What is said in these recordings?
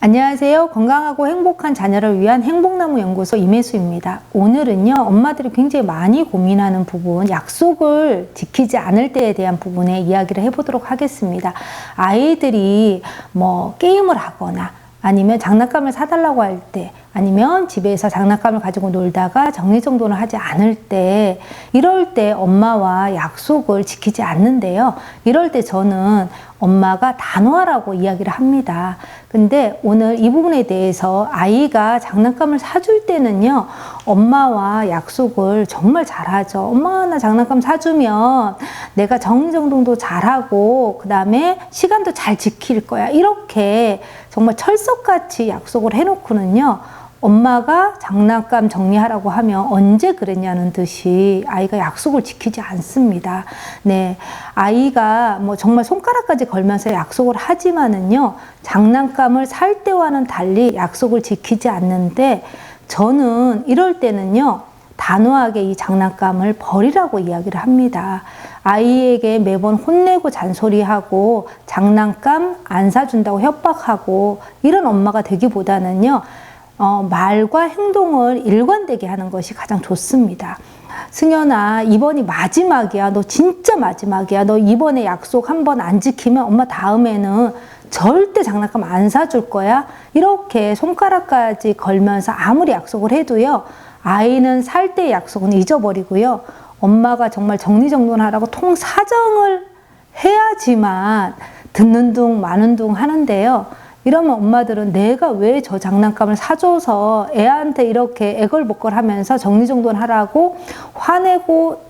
안녕하세요. 건강하고 행복한 자녀를 위한 행복나무 연구소 임혜수입니다. 오늘은요, 엄마들이 굉장히 많이 고민하는 부분, 약속을 지키지 않을 때에 대한 부분에 이야기를 해보도록 하겠습니다. 아이들이 게임을 하거나 아니면 장난감을 사달라고 할 때, 아니면 집에서 장난감을 가지고 놀다가 정리정돈을 하지 않을 때, 이럴 때 엄마와 약속을 지키지 않는데요. 이럴 때 저는 엄마가 단호하라고 이야기를 합니다. 근데 오늘 이 부분에 대해서 아이가 장난감을 사줄 때는요, 엄마와 약속을 정말 잘하죠. 엄마, 나 장난감 사주면 내가 정리정돈도 잘하고 그 다음에 시간도 잘 지킬 거야. 이렇게 정말 철석같이 약속을 해놓고는요, 엄마가 장난감 정리하라고 하면 언제 그랬냐는 듯이 아이가 약속을 지키지 않습니다. 네, 아이가 정말 손가락까지 걸면서 약속을 하지만은요, 장난감을 살 때와는 달리 약속을 지키지 않는데, 저는 이럴 때는요, 단호하게 이 장난감을 버리라고 이야기를 합니다. 아이에게 매번 혼내고 잔소리하고 장난감 안 사준다고 협박하고 이런 엄마가 되기보다는요, 말과 행동을 일관되게 하는 것이 가장 좋습니다. 승현아, 이번이 마지막이야. 너 진짜 마지막이야. 너 이번에 약속 한 번 안 지키면 엄마 다음에는 절대 장난감 안 사줄 거야. 이렇게 손가락까지 걸면서 아무리 약속을 해도요, 아이는 살 때의 약속은 잊어버리고요, 엄마가 정말 정리정돈하라고 통사정을 해야지만 듣는 둥 마는 둥 하는데요. 이러면 엄마들은 내가 왜 저 장난감을 사줘서 애한테 이렇게 애걸복걸하면서 정리정돈하라고 화내고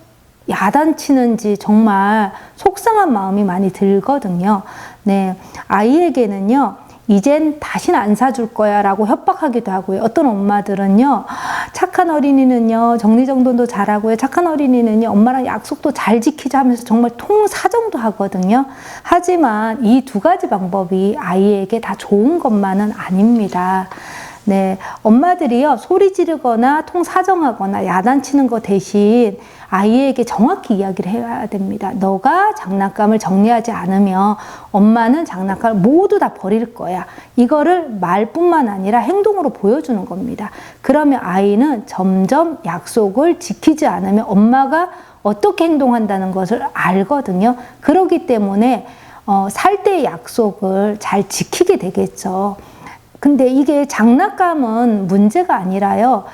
야단치는지 정말 속상한 마음이 많이 들거든요. 네, 아이에게는요, 이젠 다시는 안 사줄 거야 라고 협박하기도 하고요. 어떤 엄마들은요, 착한 어린이는요, 정리정돈도 잘하고요, 착한 어린이는요, 엄마랑 약속도 잘 지키자 하면서 정말 통사정도 하거든요. 하지만 이 두 가지 방법이 아이에게 다 좋은 것만은 아닙니다. 네, 엄마들이요, 소리 지르거나 통사정하거나 야단치는 거 대신 아이에게 정확히 이야기를 해야 됩니다. 너가 장난감을 정리하지 않으면 엄마는 장난감을 모두 다 버릴 거야. 이거를 말뿐만 아니라 행동으로 보여주는 겁니다. 그러면 아이는 점점 약속을 지키지 않으면 엄마가 어떻게 행동한다는 것을 알거든요. 그렇기 때문에 살 때의 약속을 잘 지키게 되겠죠. 근데 이게 장난감은 문제가 아니라요,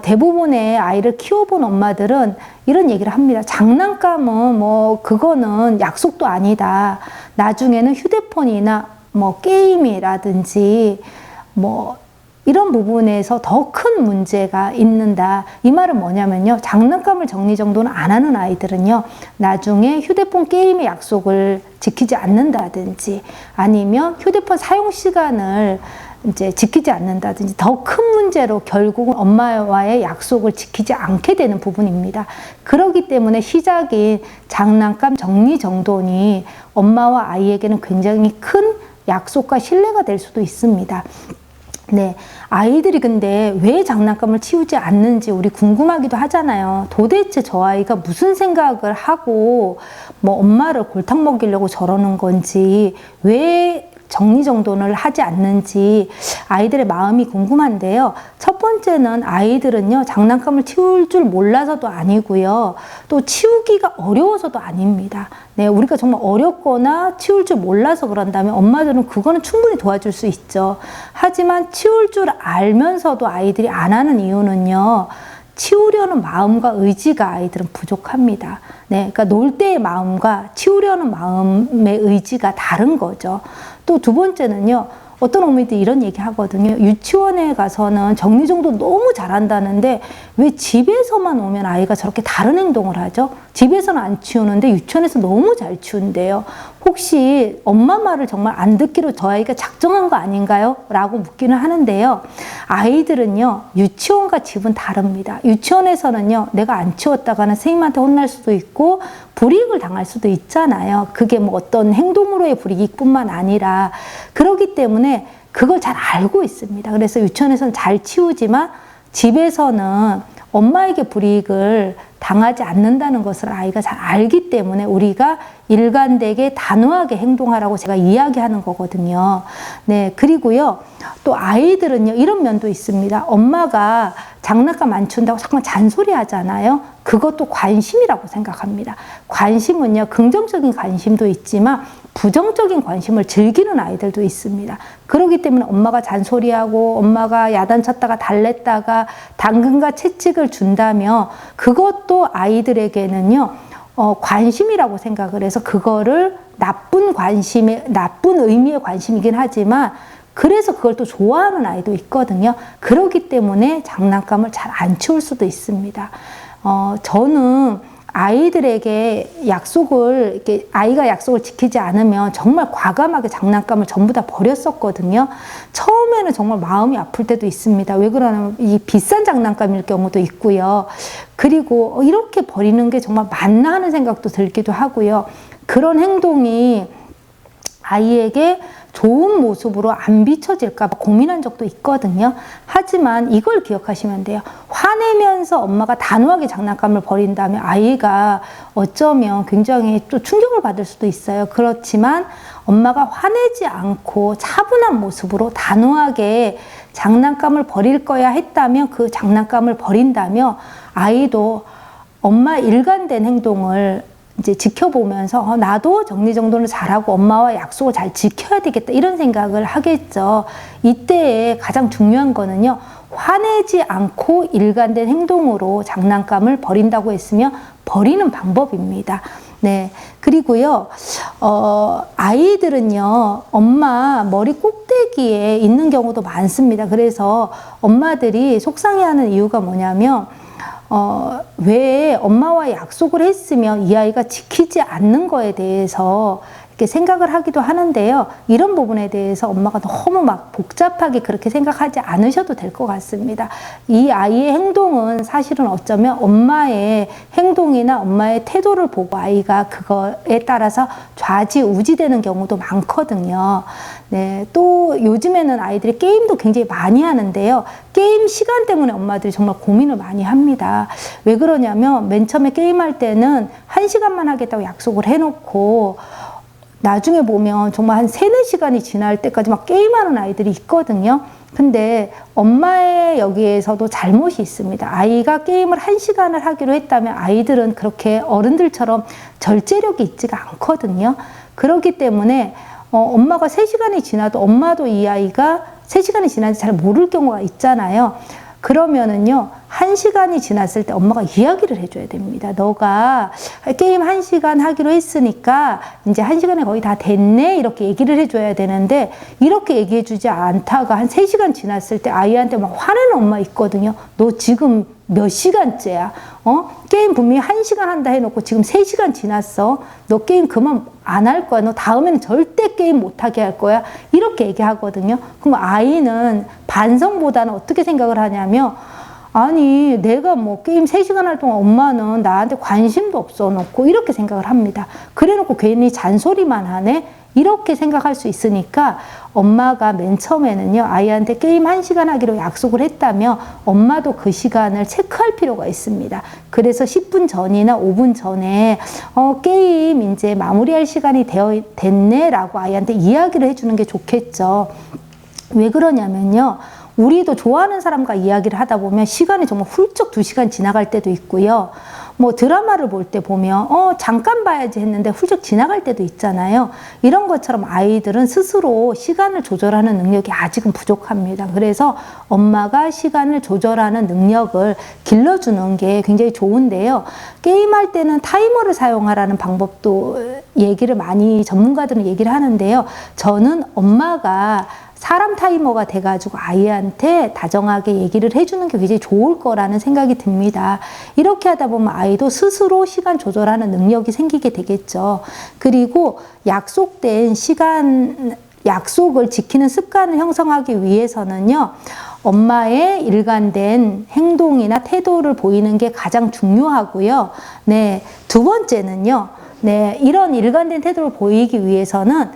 대부분의 아이를 키워본 엄마들은 이런 얘기를 합니다. 장난감은 그거는 약속도 아니다. 나중에는 휴대폰이나 게임이라든지 이런 부분에서 더 큰 문제가 있는다. 이 말은 뭐냐면요, 장난감을 정리정돈을 안 하는 아이들은요, 나중에 휴대폰 게임의 약속을 지키지 않는다든지 아니면 휴대폰 사용 시간을 이제 지키지 않는다든지 더 큰 문제로 결국은 엄마와의 약속을 지키지 않게 되는 부분입니다. 그렇기 때문에 시작인 장난감 정리정돈이 엄마와 아이에게는 굉장히 큰 약속과 신뢰가 될 수도 있습니다. 네, 아이들이 근데 왜 장난감을 치우지 않는지 우리 궁금하기도 하잖아요. 도대체 저 아이가 무슨 생각을 하고 엄마를 골탕 먹이려고 저러는 건지, 왜 정리정돈을 하지 않는지 아이들의 마음이 궁금한데요. 첫 번째는 아이들은요, 장난감을 치울 줄 몰라서도 아니고요, 또 치우기가 어려워서도 아닙니다. 네, 우리가 정말 어렵거나 치울 줄 몰라서 그런다면 엄마들은 그거는 충분히 도와줄 수 있죠. 하지만 치울 줄 알면서도 아이들이 안 하는 이유는요, 치우려는 마음과 의지가 아이들은 부족합니다. 네, 그러니까 놀 때의 마음과 치우려는 마음의 의지가 다른 거죠. 또 두 번째는요, 어떤 어머니들이 이런 얘기 하거든요. 유치원에 가서는 정리정돈 너무 잘한다는데 왜 집에서만 오면 아이가 저렇게 다른 행동을 하죠? 집에서는 안 치우는데 유치원에서 너무 잘 치운대요. 혹시 엄마 말을 정말 안 듣기로 저 아이가 작정한 거 아닌가요? 라고 묻기는 하는데요. 아이들은요, 유치원과 집은 다릅니다. 유치원에서는요, 내가 안 치웠다가는 선생님한테 혼날 수도 있고 불이익을 당할 수도 있잖아요. 그게 어떤 행동으로의 불이익뿐만 아니라, 그렇기 때문에 그걸 잘 알고 있습니다. 그래서 유치원에서는 잘 치우지만 집에서는 엄마에게 불이익을 당하지 않는다는 것을 아이가 잘 알기 때문에 우리가 일관되게 단호하게 행동하라고 제가 이야기하는 거거든요. 네, 그리고요, 또 아이들은요, 이런 면도 있습니다. 엄마가 장난감 안 치운다고 자꾸만 잔소리 하잖아요. 그것도 관심이라고 생각합니다. 관심은요, 긍정적인 관심도 있지만 부정적인 관심을 즐기는 아이들도 있습니다. 그렇기 때문에 엄마가 잔소리하고 엄마가 야단쳤다가 달랬다가 당근과 채찍을 준다면 그것도 아이들에게는요, 관심이라고 생각을 해서 그거를 나쁜 의미의 관심이긴 하지만 그래서 그걸 또 좋아하는 아이도 있거든요. 그렇기 때문에 장난감을 잘 안 치울 수도 있습니다. 저는 아이들에게 아이가 약속을 지키지 않으면 정말 과감하게 장난감을 전부 다 버렸었거든요. 처음에는 정말 마음이 아플 때도 있습니다. 왜 그러냐면 이 비싼 장난감일 경우도 있고요. 그리고 이렇게 버리는 게 정말 맞나 하는 생각도 들기도 하고요. 그런 행동이 아이에게 좋은 모습으로 안 비춰질까 봐 고민한 적도 있거든요. 하지만 이걸 기억하시면 돼요. 화내면서 엄마가 단호하게 장난감을 버린다면 아이가 어쩌면 굉장히 또 충격을 받을 수도 있어요. 그렇지만 엄마가 화내지 않고 차분한 모습으로 단호하게 장난감을 버릴 거야 했다면 그 장난감을 버린다면 아이도 엄마 일관된 행동을 이제 지켜보면서 나도 정리정돈을 잘하고 엄마와 약속을 잘 지켜야 되겠다 이런 생각을 하겠죠. 이때에 가장 중요한 거는요. 화내지 않고 일관된 행동으로 장난감을 버린다고 했으면 버리는 방법입니다. 네. 그리고요, 아이들은요, 엄마 머리 꼭대기에 있는 경우도 많습니다. 그래서 엄마들이 속상해 하는 이유가 뭐냐면, 왜 엄마와 약속을 했으면 이 아이가 지키지 않는 거에 대해서 이렇게 생각을 하기도 하는데요. 이런 부분에 대해서 엄마가 너무 막 복잡하게 그렇게 생각하지 않으셔도 될 것 같습니다. 이 아이의 행동은 사실은 어쩌면 엄마의 행동이나 엄마의 태도를 보고 아이가 그거에 따라서 좌지우지되는 경우도 많거든요. 네, 또 요즘에는 아이들이 게임도 굉장히 많이 하는데요. 게임 시간 때문에 엄마들이 정말 고민을 많이 합니다. 왜 그러냐면 맨 처음에 게임할 때는 1시간만 하겠다고 약속을 해놓고 나중에 보면 정말 한 3-4시간이 지날 때까지 막 게임하는 아이들이 있거든요. 근데 엄마의 여기에서도 잘못이 있습니다. 아이가 게임을 1시간을 하기로 했다면 아이들은 그렇게 어른들처럼 절제력이 있지가 않거든요. 그렇기 때문에 엄마가 3시간이 지나도 엄마도 이 아이가 3시간이 지난지 잘 모를 경우가 있잖아요. 그러면은요, 1시간이 지났을 때 엄마가 이야기를 해줘야 됩니다. 너가 게임 1시간 하기로 했으니까 이제 1시간이 거의 다 됐네? 이렇게 얘기를 해줘야 되는데, 이렇게 얘기해주지 않다가 한 3시간 지났을 때 아이한테 막 화내는 엄마 있거든요. 너 지금 몇 시간째야? 게임 분명히 1시간 한다 해놓고 지금 3시간 지났어. 너 게임 그만 안 할 거야. 너 다음에는 절대 게임 못하게 할 거야. 이렇게 얘기하거든요. 그럼 아이는 반성보다는 어떻게 생각을 하냐면, 아니 내가 뭐 게임 3시간 할 동안 엄마는 나한테 관심도 없어 놓고 이렇게 생각을 합니다. 그래 놓고 괜히 잔소리만 하네? 이렇게 생각할 수 있으니까 엄마가 맨 처음에는요, 아이한테 게임 1시간 하기로 약속을 했다면 엄마도 그 시간을 체크할 필요가 있습니다. 그래서 10분 전이나 5분 전에 게임 이제 마무리할 시간이 됐네 라고 아이한테 이야기를 해주는 게 좋겠죠. 왜 그러냐면요, 우리도 좋아하는 사람과 이야기를 하다 보면 시간이 정말 훌쩍 2시간 지나갈 때도 있고요. 뭐 드라마를 볼 때 보면 잠깐 봐야지 했는데 훌쩍 지나갈 때도 있잖아요. 이런 것처럼 아이들은 스스로 시간을 조절하는 능력이 아직은 부족합니다. 그래서 엄마가 시간을 조절하는 능력을 길러주는 게 굉장히 좋은데요. 게임할 때는 타이머를 사용하라는 방법도 전문가들은 얘기를 하는데요. 저는 엄마가 사람 타이머가 돼가지고 아이한테 다정하게 얘기를 해주는 게 굉장히 좋을 거라는 생각이 듭니다. 이렇게 하다 보면 아이도 스스로 시간 조절하는 능력이 생기게 되겠죠. 그리고 약속을 지키는 습관을 형성하기 위해서는요, 엄마의 일관된 행동이나 태도를 보이는 게 가장 중요하고요. 네, 두 번째는요, 네, 이런 일관된 태도를 보이기 위해서는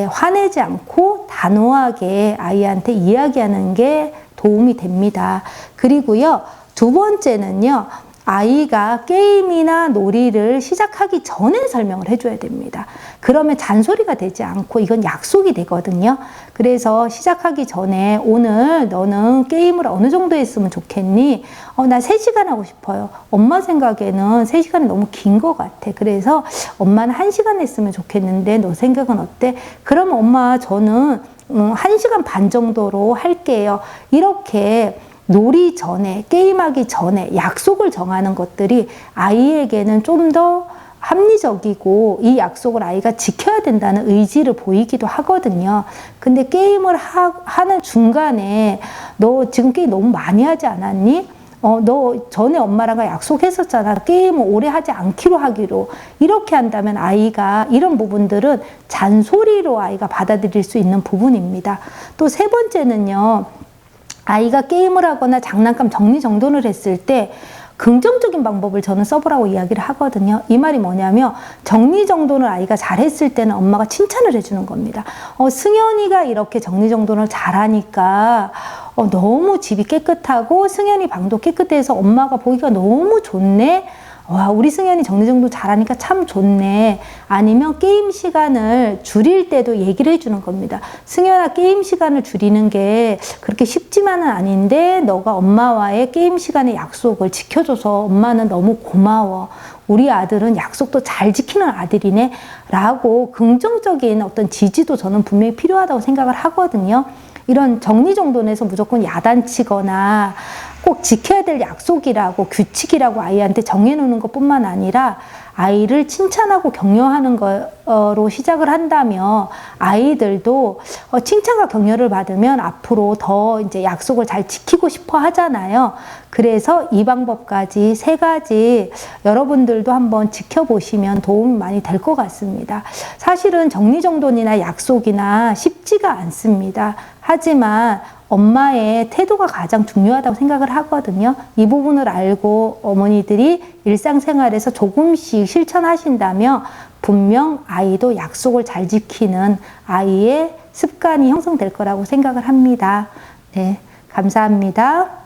화내지 않고 단호하게 아이한테 이야기하는 게 도움이 됩니다. 그리고요, 두 번째는요, 아이가 게임이나 놀이를 시작하기 전에 설명을 해줘야 됩니다. 그러면 잔소리가 되지 않고 이건 약속이 되거든요. 그래서 시작하기 전에 오늘 너는 게임을 어느 정도 했으면 좋겠니? 나 3시간 하고 싶어요. 엄마 생각에는 3시간이 너무 긴 것 같아. 그래서 엄마는 1시간 했으면 좋겠는데 너 생각은 어때? 그럼 엄마 저는 1시간 반 정도로 할게요. 이렇게 놀이 전에, 게임하기 전에 약속을 정하는 것들이 아이에게는 좀 더 합리적이고 이 약속을 아이가 지켜야 된다는 의지를 보이기도 하거든요. 근데 게임을 하는 중간에 너 지금 게임 너무 많이 하지 않았니? 너 전에 엄마랑 약속했었잖아. 게임을 오래 하지 않기로 하기로. 이렇게 한다면 아이가 이런 부분들은 잔소리로 아이가 받아들일 수 있는 부분입니다. 또 3번째는요. 아이가 게임을 하거나 장난감 정리정돈을 했을 때 긍정적인 방법을 저는 써보라고 이야기를 하거든요. 이 말이 뭐냐면 정리정돈을 아이가 잘했을 때는 엄마가 칭찬을 해주는 겁니다. 승현이가 이렇게 정리정돈을 잘하니까 너무 집이 깨끗하고 승현이 방도 깨끗해서 엄마가 보기가 너무 좋네. 와, 우리 승현이 정리정돈 잘하니까 참 좋네. 아니면 게임 시간을 줄일 때도 얘기를 해주는 겁니다. 승현아, 게임 시간을 줄이는 게 그렇게 쉽지만은 아닌데 너가 엄마와의 게임 시간의 약속을 지켜줘서 엄마는 너무 고마워. 우리 아들은 약속도 잘 지키는 아들이네. 라고 긍정적인 어떤 지지도 저는 분명히 필요하다고 생각을 하거든요. 이런 정리정돈에서 무조건 야단치거나 꼭 지켜야 될 약속이라고 규칙이라고 아이한테 정해놓는 것뿐만 아니라 아이를 칭찬하고 격려하는 거로 시작을 한다면 아이들도 칭찬과 격려를 받으면 앞으로 더 이제 약속을 잘 지키고 싶어 하잖아요. 그래서 이 방법까지 3가지 여러분들도 한번 지켜보시면 도움이 많이 될 것 같습니다. 사실은 정리정돈이나 약속이나 쉽지가 않습니다. 하지만 엄마의 태도가 가장 중요하다고 생각을 하거든요. 이 부분을 알고 어머니들이 일상생활에서 조금씩 실천하신다면 분명 아이도 약속을 잘 지키는 아이의 습관이 형성될 거라고 생각을 합니다. 네, 감사합니다.